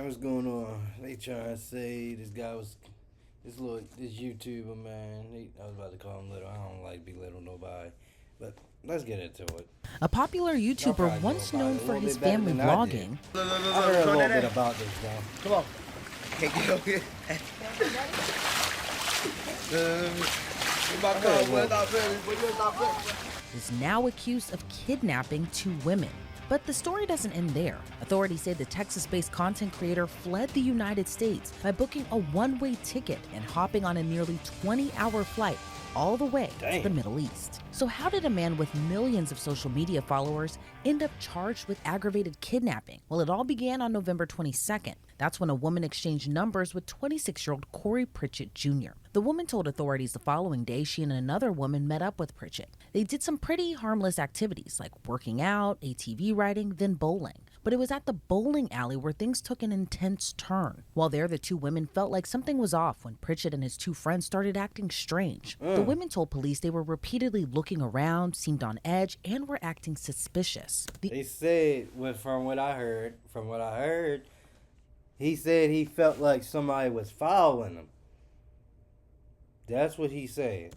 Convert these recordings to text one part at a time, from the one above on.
What's going on? They trying to say this guy was this YouTuber man. I was about to call him little. I don't like be little nobody, but let's get into it. A popular Y'all YouTuber probably know once about it known a for little his bit better family than I did. vlogging. I heard a little bit about this guy. Come on. Can't get over here. Is now accused of kidnapping two women. But the story doesn't end there. Authorities say the Texas-based content creator fled the United States by booking a one-way ticket and hopping on a nearly 20-hour flight all the way to the Middle East. So how did a man with millions of social media followers end up charged with aggravated kidnapping? Well, it all began on November 22nd. That's when a woman exchanged numbers with 26-year-old Cory Pritchett Jr. The woman told authorities the following day she and another woman met up with Pritchett. They did some pretty harmless activities like working out, ATV riding, then bowling. But it was at the bowling alley where things took an intense turn. While there, the two women felt like something was off when Pritchett and his two friends started acting strange. The women told police they were repeatedly looking around, seemed on edge, and were acting suspicious. They said, from what I heard, he said he felt like somebody was following him. That's what he said.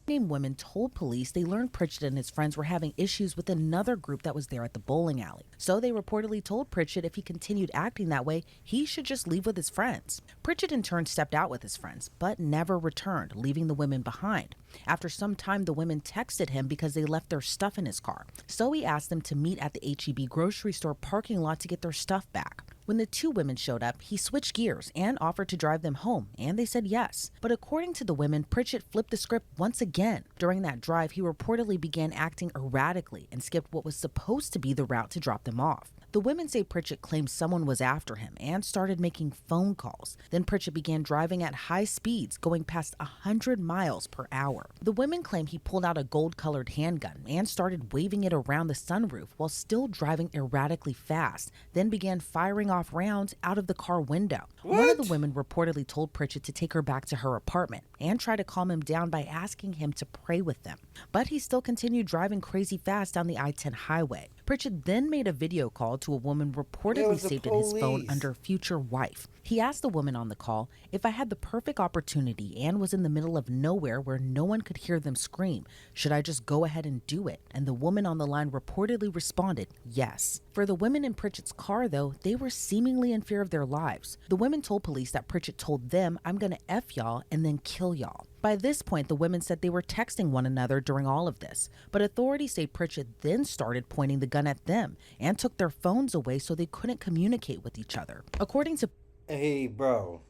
Named women told police they learned Pritchett and his friends were having issues with another group that was there at the bowling alley. So they reportedly told Pritchett if he continued acting that way, he should just leave with his friends. Pritchett in turn stepped out with his friends, but never returned, leaving the women behind. After some time, the women texted him because they left their stuff in his car. So he asked them to meet at the H-E-B grocery store parking lot to get their stuff back. When the two women showed up, he switched gears and offered to drive them home, and they said yes. But according to the women, Pritchett flipped the script once again. During that drive, he reportedly began acting erratically and skipped what was supposed to be the route to drop them off. The women say Pritchett claimed someone was after him and started making phone calls. Then Pritchett began driving at high speeds, going past 100 miles per hour. The women claim he pulled out a gold-colored handgun and started waving it around the sunroof while still driving erratically fast, then began firing off rounds out of the car window. One of the women reportedly told Pritchett to take her back to her apartment and try to calm him down by asking him to pray with them. But he still continued driving crazy fast down the I-10 highway. Pritchett then made a video call to a woman reportedly saved in his phone under future wife. He asked the woman on the call, "If I had the perfect opportunity and was in the middle of nowhere where no one could hear them scream, should I just go ahead and do it?" And the woman on the line reportedly responded, yes. For the women in Pritchett's car, though, they were seemingly in fear of their lives. The women told police that Pritchett told them, "I'm gonna F y'all and then kill y'all." By this point, the women said they were texting one another during all of this, but authorities say Pritchett then started pointing the gun at them and took their phones away so they couldn't communicate with each other. According to Hey, bro.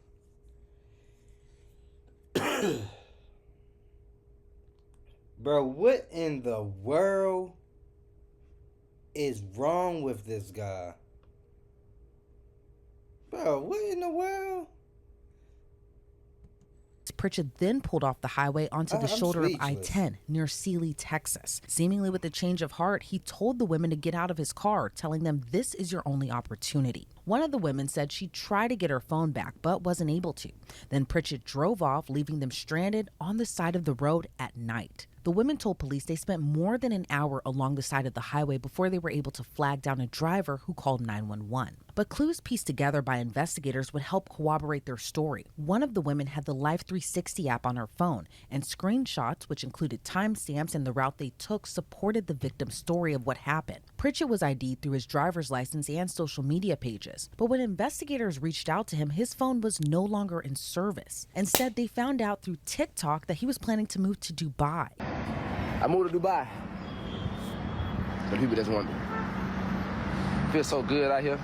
Bro, what in the world is wrong with this guy? Bro, what in the world? Pritchett then pulled off the highway onto the shoulder speechless. of I-10 near Sealy, Texas. Seemingly with a change of heart, he told the women to get out of his car, telling them this is your only opportunity. One of the women said she tried to get her phone back, but wasn't able to. Then Pritchett drove off, leaving them stranded on the side of the road at night. The women told police they spent more than an hour along the side of the highway before they were able to flag down a driver who called 911. But clues pieced together by investigators would help corroborate their story. One of the women had the Life 360 app on her phone, and screenshots, which included timestamps and the route they took, supported the victim's story of what happened. Pritchett was ID'd through his driver's license and social media pages, but when investigators reached out to him, his phone was no longer in service. Instead, they found out through TikTok that he was planning to move to Dubai. I moved to Dubai. The people just want me. Feel so good out here.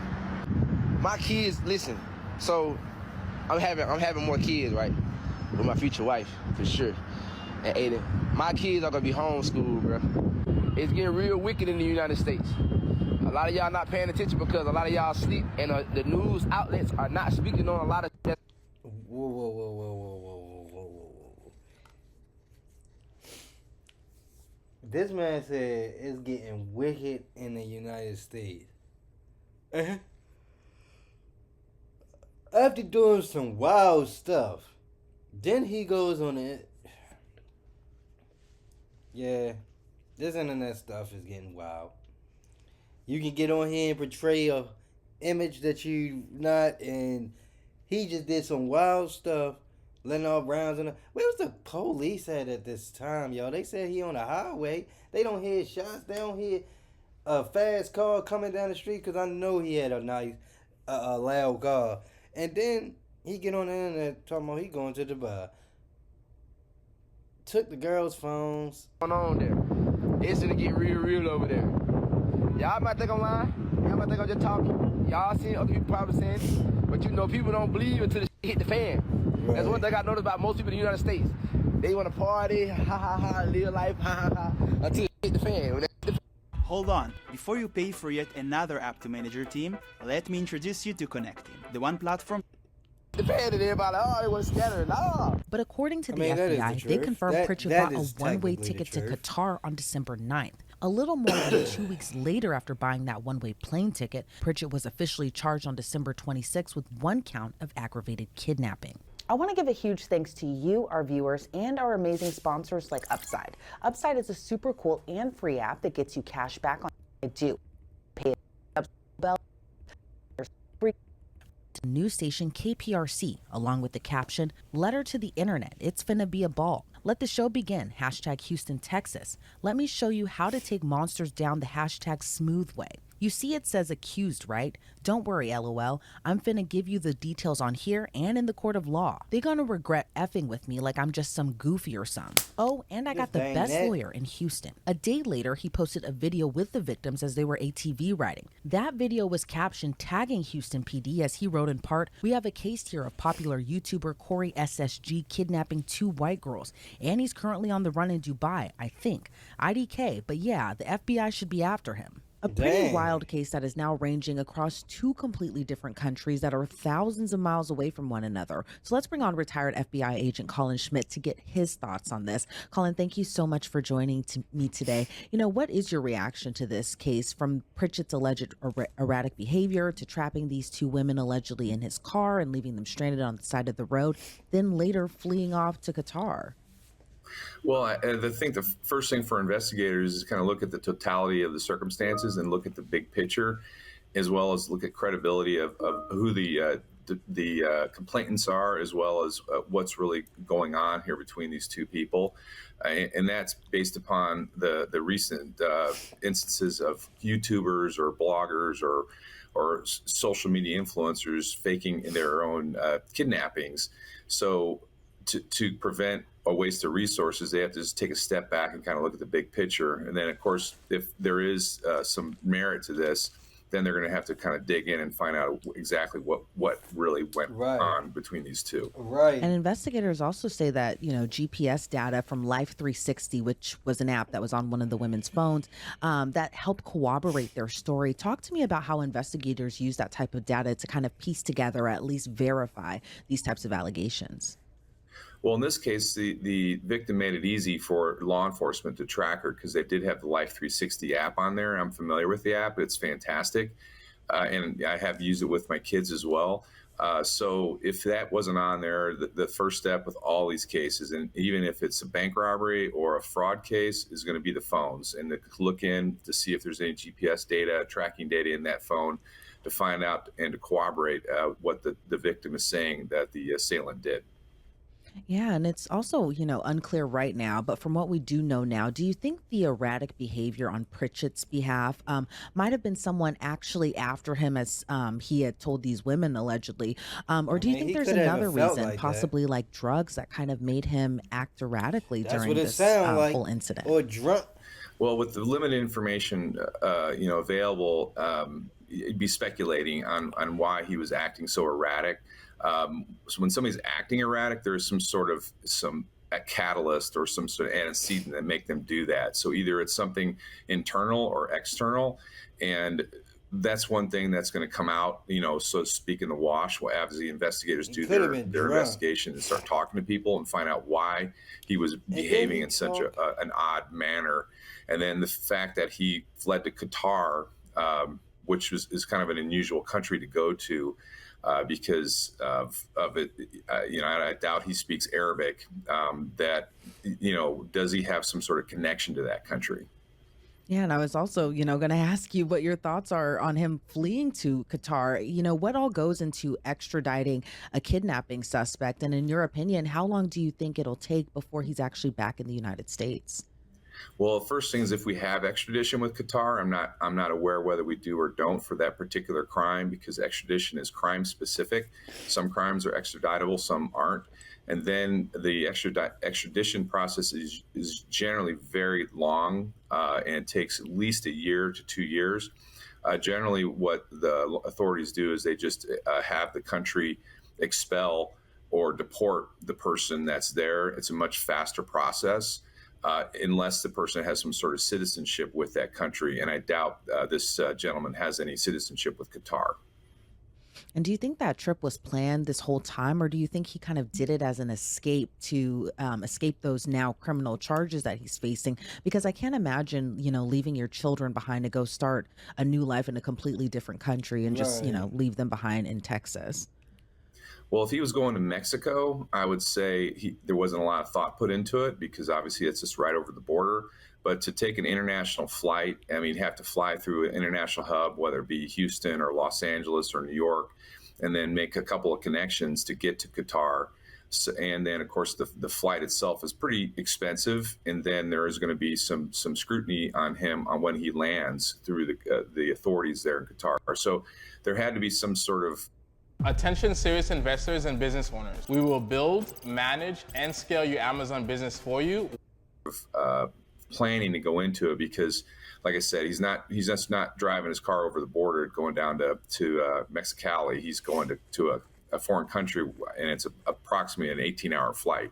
My kids, listen. So I'm having more kids, right? With my future wife, for sure. And Aiden. My kids are gonna be homeschooled, bro. It's getting real wicked in the United States. A lot of y'all not paying attention because a lot of y'all sleep, and the news outlets are not speaking on a lot of. Whoa, whoa, whoa, whoa, whoa, whoa, whoa, whoa. This man said it's getting wicked in the United States. After doing some wild stuff, then he goes on it. Yeah, this internet stuff is getting wild. You can get on here and portray image that you not, and he just did some wild stuff, letting off rounds. And where was the police at this time, yo? They said he on the highway. They don't hear shots. They don't hear a fast car coming down the street, because I know he had a nice, a loud car. And then he get on the internet talking about he going to Dubai. Took the girls' phones. What's going on there? It's gonna get real over there. Y'all might think I'm lying. Y'all might think I'm just talking. Y'all seen other people probably saying it. But you know, people don't believe until the shit hit the fan. Right. That's one thing I noticed about most people in the United States. They want to party, ha ha ha, live life, ha ha ha, until it hit the fan. Hold on, before you pay for yet another app to manage your team, let me introduce you to Connecting, the one platform. But according to the FBI, they confirmed Pritchett bought a one-way ticket to Qatar on December 9th. A little more than 2 weeks later after buying that one-way plane ticket, Pritchett was officially charged on December 26th with 1 count of aggravated kidnapping. I want to give a huge thanks to you, our viewers, and our amazing sponsors like Upside. Upside is a super cool and free app that gets you cash back on pay bell. News station KPRC, along with the caption, "Letter to the internet, it's finna be a ball." Let the show begin, #Houston, Texas. Let me show you how to take monsters down the #smooth way. You see it says accused, right? Don't worry, LOL. I'm finna give you the details on here and in the court of law. They're gonna regret effing with me like I'm just some goofy or something. Oh, and I got the best lawyer in Houston. A day later, he posted a video with the victims as they were ATV riding. That video was captioned tagging Houston PD as he wrote in part, "We have a case here of popular YouTuber Cory SSG kidnapping 2 white girls, and he's currently on the run in Dubai, I think. IDK, but yeah, the FBI should be after him." A pretty wild case that is now ranging across 2 completely different countries that are thousands of miles away from one another. So let's bring on retired FBI agent Colin Schmidt to get his thoughts on this. Colin, thank you so much for joining me today. You know, what is your reaction to this case, from Pritchett's alleged erratic behavior to trapping these 2 women allegedly in his car and leaving them stranded on the side of the road, then later fleeing off to Qatar? Well, I think the first thing for investigators is kind of look at the totality of the circumstances and look at the big picture, as well as look at credibility of who the complainants are, as well as what's really going on here between these 2 people. And that's based upon the recent instances of YouTubers or bloggers or social media influencers faking their own kidnappings. So to prevent a waste of resources, they have to just take a step back and kind of look at the big picture. And then, of course, if there is some merit to this, then they're going to have to kind of dig in and find out exactly what really went on between these 2. Right. And investigators also say that, you know, GPS data from Life 360, which was an app that was on one of the women's phones, that helped corroborate their story. Talk to me about how investigators use that type of data to kind of piece together, or at least verify these types of allegations. Well, in this case, the victim made it easy for law enforcement to track her because they did have the Life 360 app on there. I'm familiar with the app. It's fantastic. And I have used it with my kids as well. So if that wasn't on there, the first step with all these cases, and even if it's a bank robbery or a fraud case, is going to be the phones, and to look in to see if there's any GPS data, tracking data in that phone, to find out and to corroborate what the victim is saying that the assailant did. Yeah, and it's also, you know, unclear right now, but from what we do know now, do you think the erratic behavior on Pritchett's behalf might have been someone actually after him, as he had told these women allegedly? Or do you think there's another reason, possibly like drugs, that kind of made him act erratically during this whole incident? Or drunk? Well, with the limited information, available, you'd be speculating on why he was acting so erratic. So when somebody's acting erratic, there's a catalyst or some sort of antecedent that make them do that. So either it's something internal or external, and that's one thing that's going to come out, so to speak, in the wash as the investigators do their investigation and start talking to people and find out why he was behaving in such an odd manner. And then the fact that he fled to Qatar, which is kind of an unusual country to go to, because of it, I doubt he speaks Arabic. Does he have some sort of connection to that country? Yeah, and I was also, going to ask you what your thoughts are on him fleeing to Qatar. What all goes into extraditing a kidnapping suspect? And in your opinion, how long do you think it'll take before he's actually back in the United States? Well, first thing is if we have extradition with Qatar, I'm not aware whether we do or don't for that particular crime because extradition is crime specific. Some crimes are extraditable, some aren't. And then the extradition process is generally very long and it takes at least a year to 2 years. Generally, what the authorities do is they just have the country expel or deport the person that's there. It's a much faster process. Unless the person has some sort of citizenship with that country. And I doubt this gentleman has any citizenship with Qatar. And do you think that trip was planned this whole time, or do you think he kind of did it as an escape to escape those now criminal charges that he's facing? Because I can't imagine, leaving your children behind to go start a new life in a completely different country and just, Right. leave them behind in Texas. Well, if he was going to Mexico, I would say there wasn't a lot of thought put into it because obviously it's just right over the border. But to take an international flight, I mean, you have to fly through an international hub, whether it be Houston or Los Angeles or New York, and then make a couple of connections to get to Qatar. So, and then, of course, the flight itself is pretty expensive. And then there is going to be some scrutiny on him on when he lands through the authorities there in Qatar. So there had to be some sort of Attention serious investors and business owners. We will build, manage, and scale your Amazon business for you. Planning to go into it because, like I said, he's just not driving his car over the border going down to Mexicali. He's going to a foreign country, and it's approximately an 18-hour flight.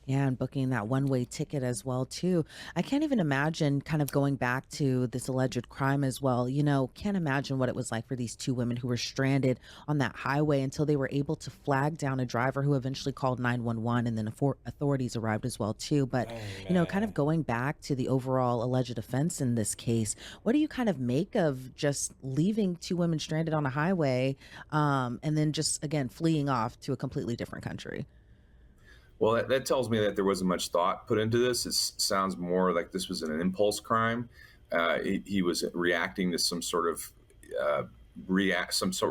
Yeah, and booking that one-way ticket as well too. I can't even imagine kind of going back to this alleged crime as well. Can't imagine what it was like for these two women who were stranded on that highway until they were able to flag down a driver who eventually called 911 and then authorities arrived as well too. But, kind of going back to the overall alleged offense in this case, what do you kind of make of just leaving two women stranded on a highway and then just again fleeing off to a completely different country? Well, that tells me that there wasn't much thought put into this. It sounds more like this was an impulse crime. He was reacting to some sort of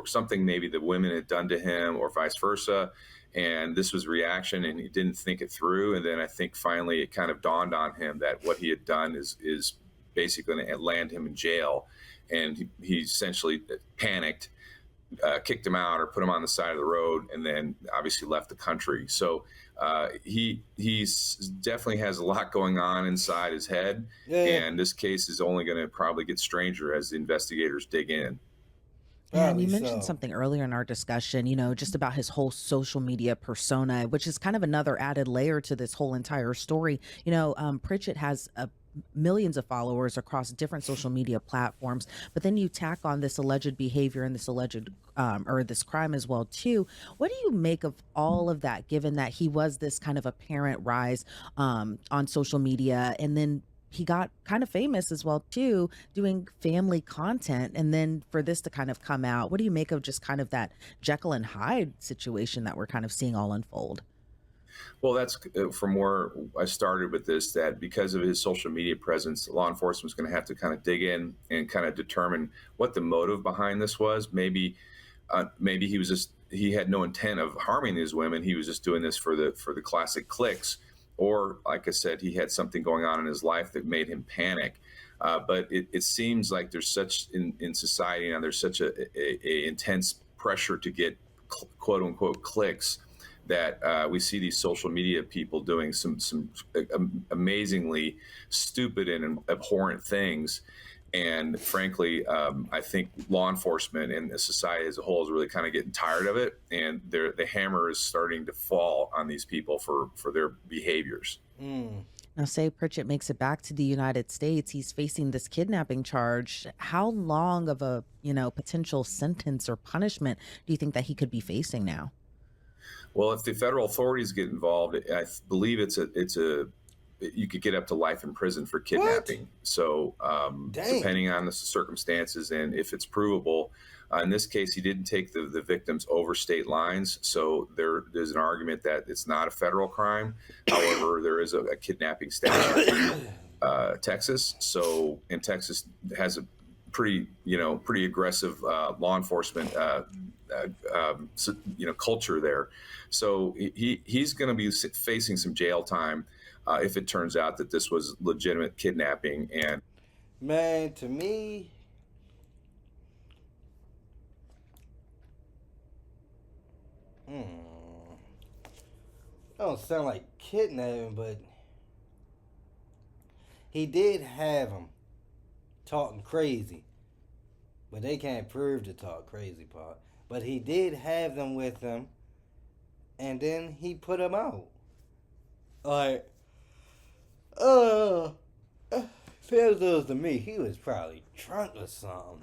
something maybe the women had done to him, or vice versa. And this was reaction, and he didn't think it through. And then I think finally it kind of dawned on him that what he had done is basically going to land him in jail. And he essentially panicked. Kicked him out or put him on the side of the road, and then obviously left the country. So he's definitely has a lot going on inside his head, and this case is only going to probably get stranger as the investigators dig in. Yeah, and you Probably mentioned so. something earlier in our discussion, just about his whole social media persona, which is kind of another added layer to this whole entire story. Pritchett has millions of followers across different social media platforms, but then you tack on this alleged behavior and this alleged or this crime as well too. What do you make of all of that, given that he was this kind of apparent rise on social media, and then he got kind of famous as well too, doing family content, and then for this to kind of come out? What do you make of just kind of that Jekyll and Hyde situation that we're kind of seeing all unfold? Well, that's from where I started with this, that because of his social media presence, law enforcement is going to have to kind of dig in and kind of determine what the motive behind this was. Maybe he had no intent of harming these women. He was just doing this for the classic clicks. Or, like I said, he had something going on in his life that made him panic. But it seems like there's such in society now, there's such a intense pressure to get quote unquote clicks that we see these social media people doing some amazingly stupid and abhorrent things. And frankly, I think law enforcement and the society as a whole is really kind of getting tired of it. And the hammer is starting to fall on these people for their behaviors. Now, say Pritchett makes it back to the United States, he's facing this kidnapping charge. How long of a, potential sentence or punishment do you think that he could be facing now? Well, if the federal authorities get involved, I believe you could get up to life in prison for kidnapping. So Dang. depending on the circumstances and if it's provable, in this case, he didn't take the victims over state lines. So there's an argument that it's not a federal crime. However, there is a kidnapping statute Texas. So, and Texas has a pretty aggressive law enforcement culture there. So he's going to be facing some jail time if it turns out that this was legitimate kidnapping. And Man, to me, don't sound like kidnapping, but he did have him talking crazy. But they can't prove the talk crazy part. But he did have them with him, and then he put them out. Like, feels those to me. He was probably drunk or something.